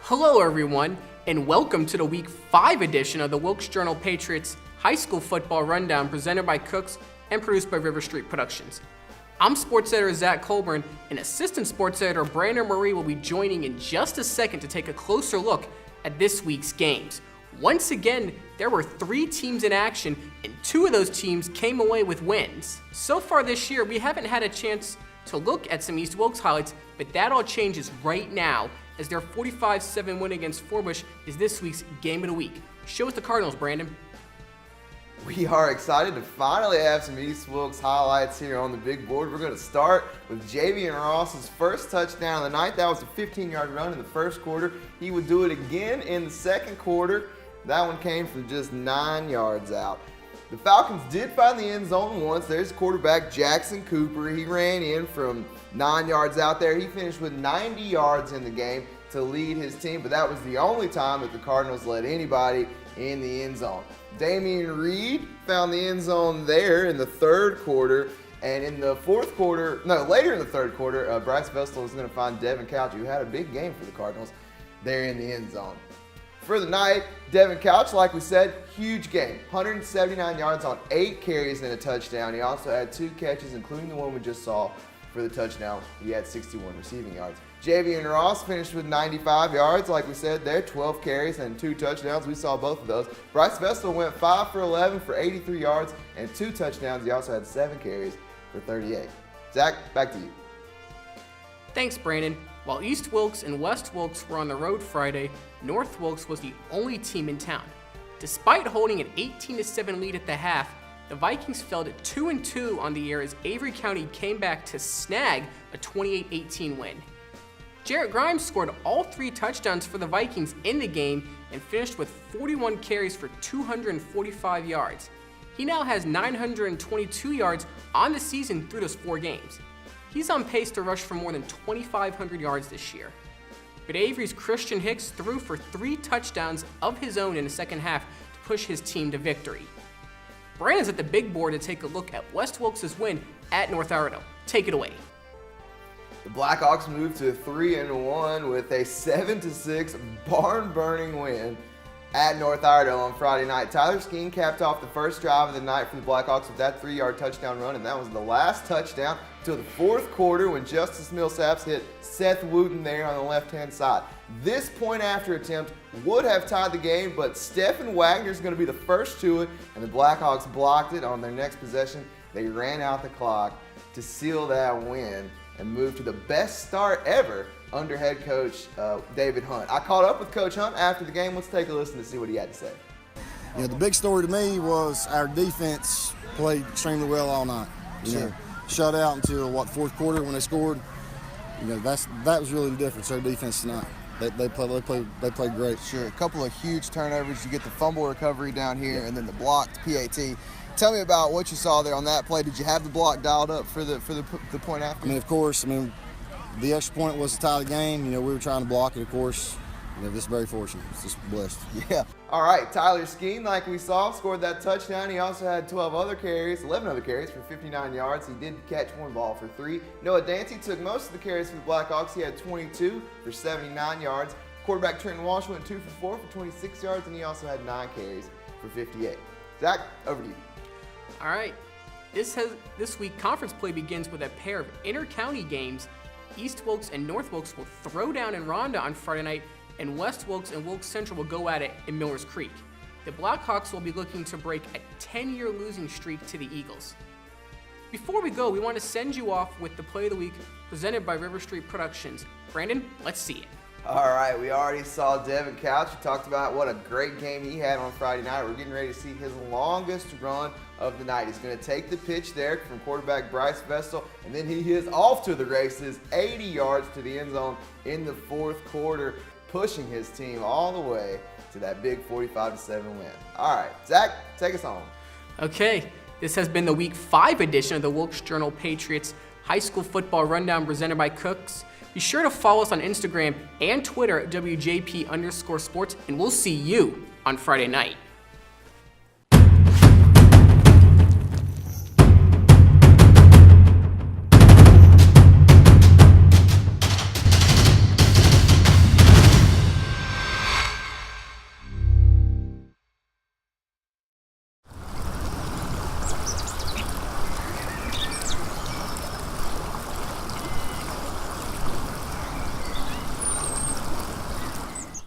Hello everyone, and welcome to the Week 5 edition of the Wilkes Journal-Patriot's High School Football Rundown presented by Cooks and produced by River Street Productions. I'm sports editor Zach Colburn, and assistant sports editor Brandon Moree will be joining in just a second to take a closer look at this week's games. Once again, there were 3 teams in action, and 2 of those teams came away with wins. So far this year, we haven't had a chance to look at some East Wilkes highlights, but that all changes right now as their 45-7 win against Forbush is this week's Game of the Week. Show us the Cardinals, Brandon. We are excited to finally have some East Wilkes highlights here on the big board. We're going to start with Javian Ross's first touchdown of the night. That was a 15-yard run in the first quarter. He would do it again in the second quarter. That one came from just 9 yards out. The Falcons did find the end zone once. There's quarterback Jackson Cooper. He ran in from 9 yards out there. He finished with 90 yards in the game to lead his team, but that was the only time that the Cardinals let anybody in the end zone. Damian Reed found the end zone there in the third quarter, and in the later in the third quarter, Bryce Vestal was going to find Devin Couch, who had a big game for the Cardinals, there in the end zone. For the night, Devin Couch, like we said, huge game. 179 yards on 8 carries and a touchdown. He also had 2 catches, including the one we just saw for the touchdown. He had 61 receiving yards. Javian Ross finished with 95 yards, like we said there, 12 carries and 2 touchdowns. We saw both of those. Bryce Vestal went 5 for 11 for 83 yards and 2 touchdowns. He also had 7 carries for 38. Zach, back to you. Thanks, Brandon. While East Wilkes and West Wilkes were on the road Friday, North Wilkes was the only team in town. Despite holding an 18-7 lead at the half, the Vikings fell to 2-2 on the year as Avery County came back to snag a 28-18 win. Jarrett Grimes scored all 3 touchdowns for the Vikings in the game and finished with 41 carries for 245 yards. He now has 922 yards on the season through those 4 games. He's on pace to rush for more than 2,500 yards this year. But Avery's Christian Hicks threw for 3 touchdowns of his own in the second half to push his team to victory. Brandon's at the big board to take a look at West Wilkes' win at North Iredell. Take it away. The Blackhawks moved to 3-1 with a 7-6 barn-burning win at North Iredell on Friday night. Tyler Skeen capped off the first drive of the night for the Blackhawks with that 3-yard touchdown run, and that was the last touchdown until the fourth quarter when Justice Millsaps hit Seth Wooten there on the left-hand side. This point-after attempt would have tied the game, but Stephen Wagner's going to be the first to it, and the Blackhawks blocked it on their next possession. They ran out the clock to seal that win and move to the best start ever under head coach David Hunt. I caught up with Coach Hunt after the game. Let's take a listen to see what he had to say. You know, the big story to me was our defense played extremely well all night. You know, shut out until fourth quarter when they scored. You know, that was really the difference. Our defense tonight. They played great. Sure, a couple of huge turnovers. You get the fumble recovery down here, and then the blocked PAT. Tell me about what you saw there on that play. Did you have the block dialed up for the point after? I mean, of course. I mean, the extra point was to tie the game. You know, we were trying to block it, of course. You know, just very fortunate. It's just blessed. Yeah. All right, Tyler Skeen, like we saw, scored that touchdown. He also had 11 other carries for 59 yards. He did catch 1 ball for 3. Noah Dancy took most of the carries for the Blackhawks. He had 22 for 79 yards. Quarterback Trenton Walsh went 2 for 4 for 26 yards, and he also had 9 carries for 58. Zach, over to you. All right, this week conference play begins with a pair of inter-county games. East Wilkes and North Wilkes will throw down in Ronda on Friday night, and West Wilkes and Wilkes Central will go at it in Millers Creek. The Blackhawks will be looking to break a 10-year losing streak to the Eagles. Before we go, we want to send you off with the play of the week presented by River Street Productions. Brandon, let's see it. All right, we already saw Devin Couch. We talked about what a great game he had on Friday night. We're getting ready to see his longest run of the night. He's going to take the pitch there from quarterback Bryce Vestal, and then he is off to the races, 80 yards to the end zone in the fourth quarter, pushing his team all the way to that big 45-7 win. All right, Zach, take us home. Okay, this has been the Week 5 edition of the Wilkes Journal-Patriot's High School Football Rundown presented by Cooks. Be sure to follow us on Instagram and Twitter at WJP_sports, and we'll see you on Friday night.